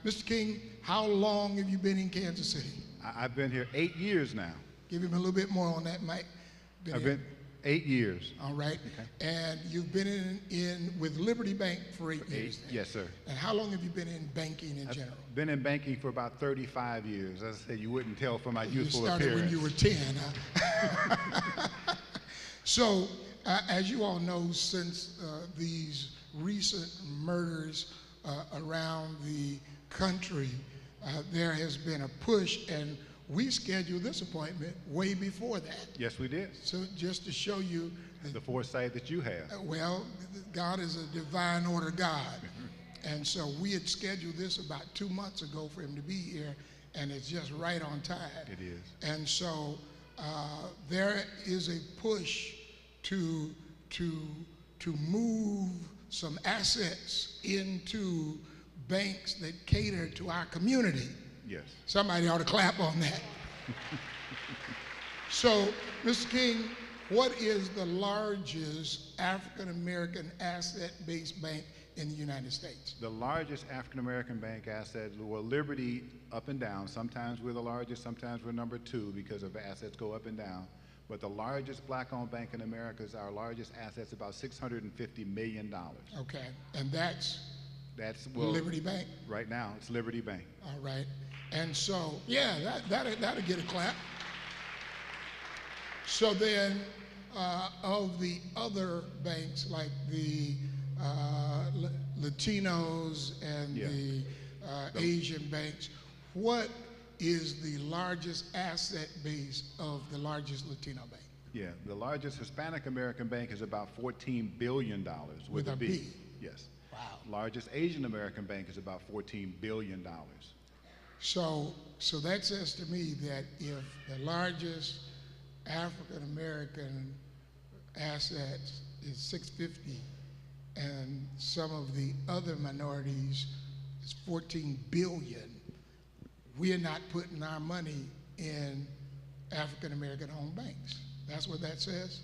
Mr. King, how long have you been in Kansas City? I've been here 8 years now. Give him a little bit more on that, Mike. I've been 8 years. All right. Okay. And you've been in with Liberty Bank for 8 years. Then. Yes, sir. And how long have you been in banking in general? I've been in banking for about 35 years. As I said, you wouldn't tell from my youthful appearance. You started when you were 10, huh? So, as you all know, since these recent murders around the country, there has been a push, and we scheduled this appointment way before that. Yes, we did. So just to show you the foresight that you have. Well, God is a divine order God. And so we had scheduled this about 2 months ago for him to be here, and it's just right on time. It is. And so there is a push to move some assets into banks that cater to our community. Yes. Somebody ought to clap on that. So, Mr. King, what is the largest African-American asset-based bank in the United States? The largest African-American bank asset, well, Liberty up and down. Sometimes we're the largest, sometimes we're number 2 because of assets go up and down. But the largest black-owned bank in America is our largest asset's about $650 million. Okay, and that's well, Liberty Bank? Right now, it's Liberty Bank. All right, and so, yeah, that'll get a clap. So then, of the other banks, like the Latinos and the Asian banks, what is the largest asset base of the largest Latino bank? Yeah, the largest Hispanic American bank is about $14 billion with a B. Yes. Wow. Largest Asian American bank is about $14 billion. So that says to me that if the largest African American assets is 650 and some of the other minorities is 14 billion, we are not putting our money in African American owned banks. That's what that says?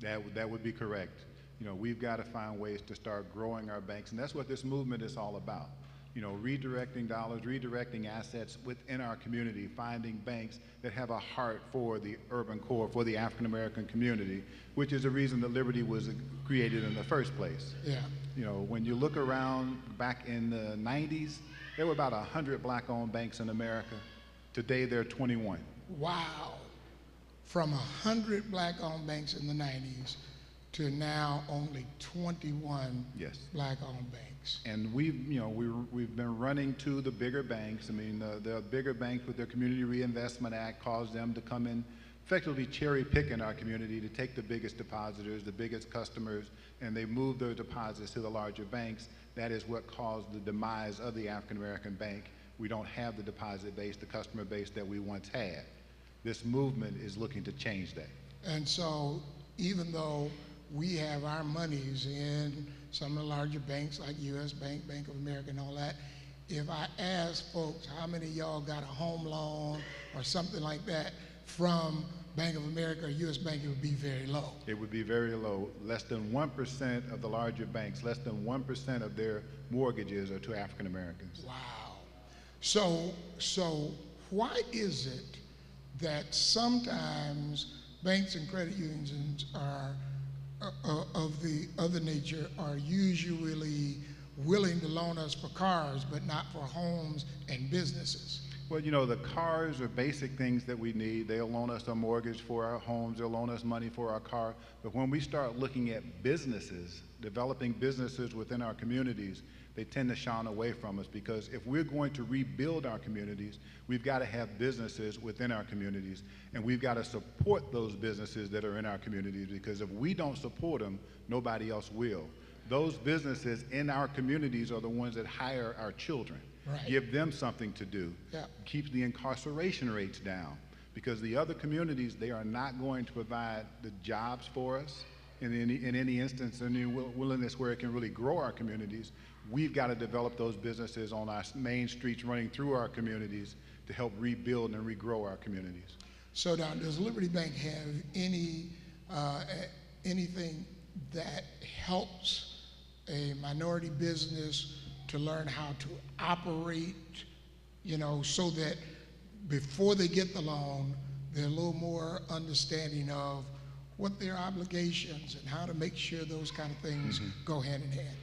That would be correct. You know, we've got to find ways to start growing our banks, and that's what this movement is all about. You know, redirecting dollars, redirecting assets within our community, finding banks that have a heart for the urban core, for the African American community, which is the reason that Liberty was created in the first place. Yeah. You know, when you look around back in the 90s, there were about 100 black-owned banks in America. Today, there are 21. Wow. From 100 black-owned banks in the 90s to now only 21 black-owned banks. And we've been running to the bigger banks. I mean, the bigger banks with their Community Reinvestment Act caused them to come in, effectively cherry pick in our community to take the biggest depositors, the biggest customers, and they moved their deposits to the larger banks. That is what caused the demise of the African American bank. We don't have the deposit base, the customer base that we once had. This movement is looking to change that. And so even though we have our monies in some of the larger banks like U.S. Bank, Bank of America and all that, if I ask folks how many of y'all got a home loan or something like that from Bank of America or U.S. Bank, it would be very low. It would be very low. Less than 1% of the larger banks, less than 1% of their mortgages are to African Americans. Wow. So why is it that sometimes banks and credit unions are of the other nature are usually willing to loan us for cars, but not for homes and businesses? Well, you know, the cars are basic things that we need. They'll loan us a mortgage for our homes. They'll loan us money for our car. But when we start looking at businesses, developing businesses within our communities, they tend to shun away from us, because if we're going to rebuild our communities, we've got to have businesses within our communities, and we've got to support those businesses that are in our communities, because if we don't support them, nobody else will. Those businesses in our communities are the ones that hire our children. Right. Give them something to do. Yeah. Keep the incarceration rates down, because the other communities, they are not going to provide the jobs for us in any instance, in any willingness where it can really grow our communities. We've got to develop those businesses on our main streets running through our communities to help rebuild and regrow our communities. So now, does Liberty Bank have anything that helps a minority business to learn how to operate, so that before they get the loan, they're a little more understanding of what their obligations and how to make sure those kind of things go hand in hand.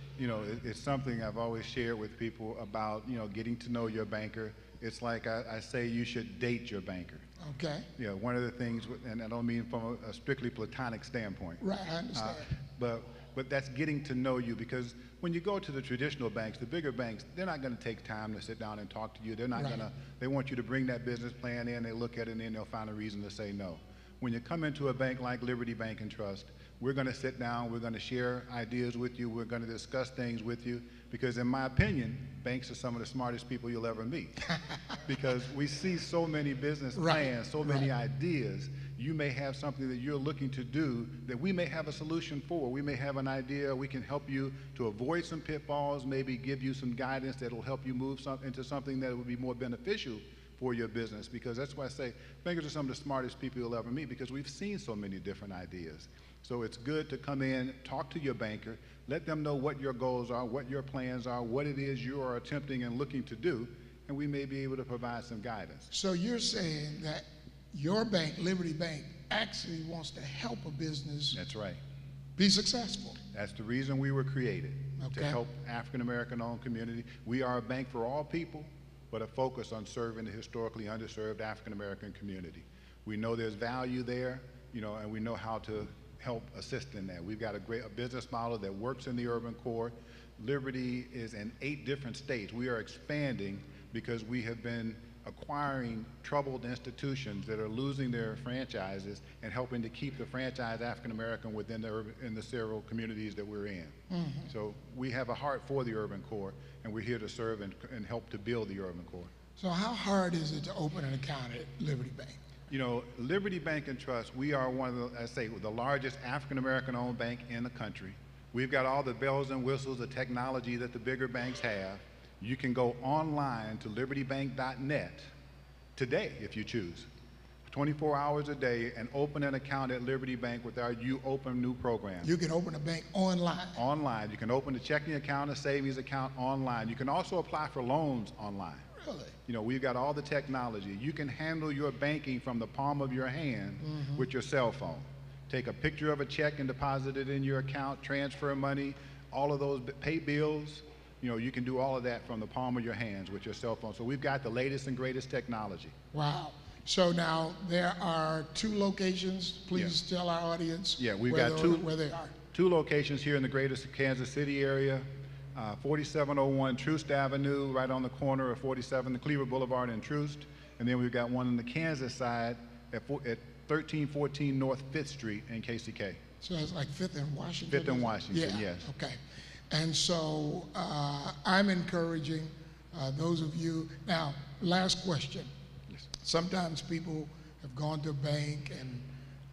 It's something I've always shared with people about, getting to know your banker. It's like I say you should date your banker. Okay. One of the things, and I don't mean from a strictly platonic standpoint. Right, I understand. But that's getting to know you, because when you go to the traditional banks, the bigger banks, they're not going to take time to sit down and talk to you. They're not Right. they want you to bring that business plan in, they look at it, and then they'll find a reason to say no. When you come into a bank like Liberty Bank and Trust, we're going to sit down, we're going to share ideas with you, we're going to discuss things with you, because in my opinion, banks are some of the smartest people you'll ever meet. Because we see so many business plans, so many ideas. You may have something that you're looking to do that we may have a solution for. We may have an idea, we can help you to avoid some pitfalls, maybe give you some guidance that will help you move into something that will be more beneficial for your business. Because that's why I say bankers are some of the smartest people you'll ever meet, because we've seen so many different ideas. So it's good to come in, talk to your banker, let them know what your goals are, what your plans are, what it is you are attempting and looking to do, and we may be able to provide some guidance. So you're saying that your bank, Liberty Bank, actually wants to help a business That's right. be successful. That's the reason we were created, to Okay. help African American owned community. We are a bank for all people, but a focus on serving the historically underserved African American community. We know there's value there, and we know how to help assist in that. We've got a business model that works in the urban core. Liberty is in 8 different states. We are expanding because we have been acquiring troubled institutions that are losing their franchises and helping to keep the franchise African American within in the several communities that we're in. So we have a heart for the urban core, and we're here to serve and help to build the urban core. So how hard is it to open an account at Liberty Bank? Liberty Bank and Trust, we are one of the largest African American owned bank in the country. We've got all the bells and whistles, the technology that the bigger banks have. You can go online to libertybank.net today if you choose, 24 hours a day, and open an account at Liberty Bank with our You Open New program. You can open a bank online. Online. You can open a checking account, a savings account online. You can also apply for loans online. Really? We've got all the technology. You can handle your banking from the palm of your hand with your cell phone. Take a picture of a check and deposit it in your account, transfer money, all of those, pay bills. You can do all of that from the palm of your hands with your cell phone. So we've got the latest and greatest technology. Wow. So now there are 2 locations. Please tell our audience We've where got where they are. 2 locations here in the greater Kansas City area. 4701 Troost Avenue, right on the corner of 47, the Cleaver Boulevard and Troost. And then we've got one on the Kansas side at 1314 North 5th Street in KCK. So it's like 5th and Washington? 5th and Washington, yes. Okay. And so I'm encouraging those of you. Now, last question. Yes. Sometimes people have gone to a bank and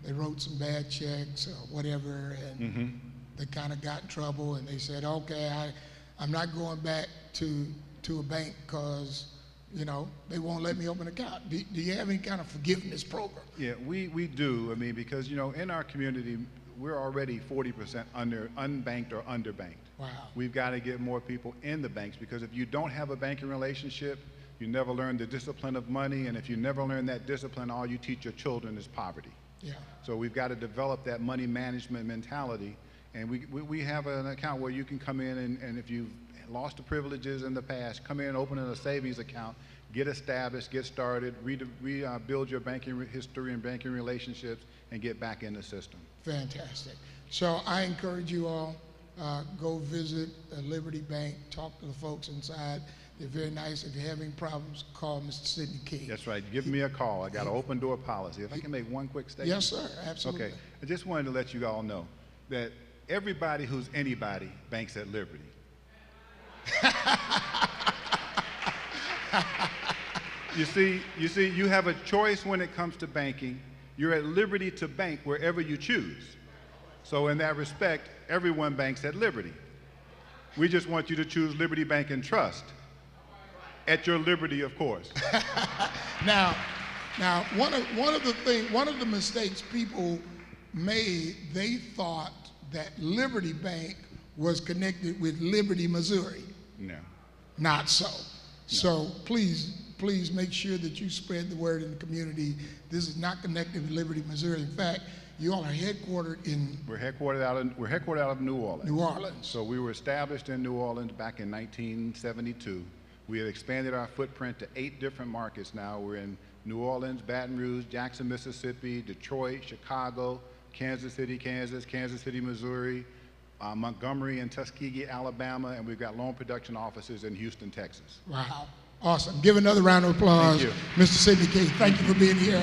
they wrote some bad checks or whatever, and they kind of got in trouble, and they said, okay, I'm not going back to a bank because, they won't let me open an account. Do you have any kind of forgiveness program? Yeah, we do. Because, in our community, we're already 40% unbanked or underbanked. Wow. We've got to get more people in the banks, because if you don't have a banking relationship, you never learn the discipline of money, and if you never learn that discipline, all you teach your children is poverty. Yeah. So we've got to develop that money management mentality, and we have an account where you can come in and if you've lost the privileges in the past, come in, open a savings account, get established, get started, rebuild your banking history and banking relationships, and get back in the system. Fantastic. So I encourage you all, go visit Liberty Bank, talk to the folks inside. They're very nice. If you're having problems, call Mr. Sidney King. That's right. Give me a call. I got an open door policy. If I can make one quick statement. Yes, sir. Absolutely. Okay. I just wanted to let you all know that everybody who's anybody banks at Liberty. You see, you have a choice when it comes to banking. You're at liberty to bank wherever you choose. So in that respect, everyone banks at Liberty. We just want you to choose Liberty Bank and Trust. At your liberty, of course. Now, one of the mistakes people made, they thought that Liberty Bank was connected with Liberty, Missouri. No. not so. So please, please make sure that you spread the word in the community. This is not connected with Liberty, Missouri. In fact, you all are headquartered in We're headquartered out of New Orleans. New Orleans. So we were established in New Orleans back in 1972. We have expanded our footprint to 8 different markets now. We're in New Orleans, Baton Rouge, Jackson, Mississippi, Detroit, Chicago, Kansas City, Kansas, Kansas City, Missouri, Montgomery and Tuskegee, Alabama, and we've got loan production offices in Houston, Texas. Wow. Awesome. Give another round of applause. Thank you. Mr. Sidney King, thank you for being here.